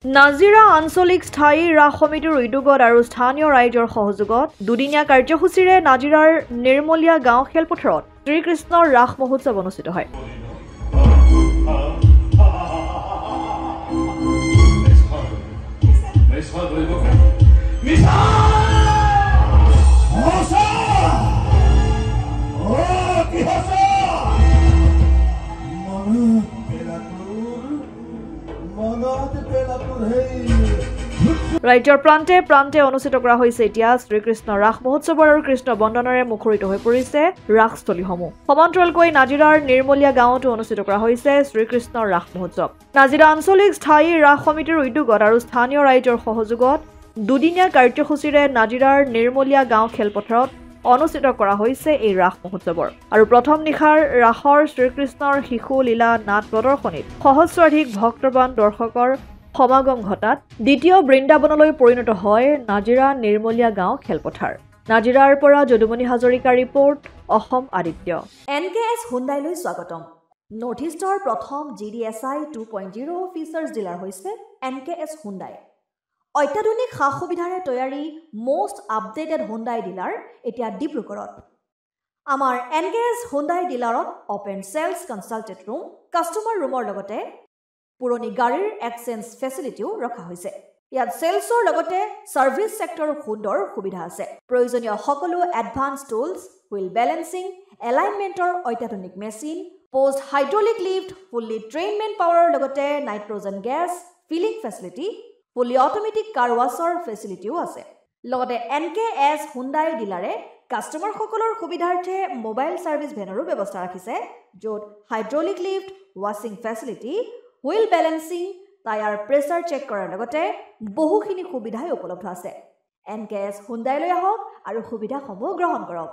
নাজিৰা আঞ্চলিক স্থায়ী ৰাস সমিতিৰ উদ্যোগত আৰু স্থানীয় ৰাইজৰ সহযোগত দুদিনীয়া কাৰ্যসূচীৰে নাজিৰাৰ নিৰ্মলীয়া গাঁও খেলপথাৰত শ্ৰীকৃষ্ণৰ ৰাস মহোৎসৱ অনুষ্ঠিত হয়। ৰাজ্যৰ প্ৰান্তে প্ৰান্তে অনুষ্ঠিত কৰা হৈছে এতিয়া শ্ৰীকৃষ্ণ ৰাস মহোৎসৱৰ আৰু কৃষ্ণ বন্দনেৰে মুখৰিত হৈ পৰিছে ৰাসস্থলীসমূহ। সমান্তৰালকৈ নাজিৰাৰ নিৰ্মলীয়া গাঁৱতো অনুষ্ঠিত কৰা হৈছে শ্ৰীকৃষ্ণৰ ৰাস মহোৎসৱ। নাজিৰা আঞ্চলিক স্থায়ী ৰাস সমিতিৰ উদ্যোগত আৰু স্থানীয় ৰাইজৰ সহযোগত দুদিনীয়া কাৰ্যসূচীৰে নাজিৰাৰ নিৰ্মলীয়া গাঁও খেলপথাৰত অনুষ্ঠিত কৰা হৈছে এই ৰাস মহোৎসৱৰ আৰু প্ৰথম নিশাৰ ৰাসৰ শ্ৰীকৃষ্ণৰ শিশু লীলা নাট প্ৰদৰ্শনীত সহস্ৰাধিক ভক্তবান দৰ্শকৰ সমাগম ঘটাত দ্বিতীয় বৃন্দাবনলৈ পৰিণত হয় নাজিৰা নিৰ্মলীয়া গাঁও খেলপথাৰ। নাজিৰাৰ পৰা যদুমণি হাজৰিকা ৰিপৰ্ট, অসম আদিত্য। NKS হুণ্ডাইলৈ স্বাগতম। নৰ্থ ইষ্টৰ প্ৰথম GDSI 2.0 ফিচাৰ্ছ ডিলাৰ হৈছে NKS হুণ্ডাই। অত্যাধুনিক সা সুবিধাৰে তৈয়াৰী মষ্ট আপডেটেড হুণ্ডাই ডিলাৰ এতিয়া ডিব্ৰুগড়ত। আমাৰ NKS হুণ্ডাই ডিলাৰত open sales consulted room, customer ৰুমৰ লগতে পুৰণি গাড়ীৰ এক্সচেঞ্জ ফেচিলিটিও ৰখা হৈছে। ইয়াত চেলছৰ লগতে ছাৰ্ভিচ ছেক্টৰৰ সুন্দৰ সুবিধা আছে। প্ৰয়োজনীয় সকলো এডভান্স টুলছ, হুইল বেলেন্সিং, এলাইনমেণ্টৰ অত্যাধুনিক machine, post hydraulic lift, fully ট্ৰেইনমেণ্ট পাৱাৰৰ লগতে nitrogen gas filling facility, fully automatic car washer ফেচিলিটিও আছে। লগতে NKS হুণ্ডাই ডিলাৰে কাষ্টমাৰসকলৰ সুবিধাৰ্থে মোবাইল ছাৰ্ভিচ ভেনৰো ব্যৱস্থা ৰাখিছে, য'ত হাইড্ৰলিক লিফ্ট, ৱাছিং facility, wheel balancing, tyre pressure check কৰাৰ লগতে বহুখিনি সুবিধাই উপলব্ধ আছে। NKS হুণ্ডাইলৈ আহক আৰু সুবিধাসমূহ গ্ৰহণ কৰক।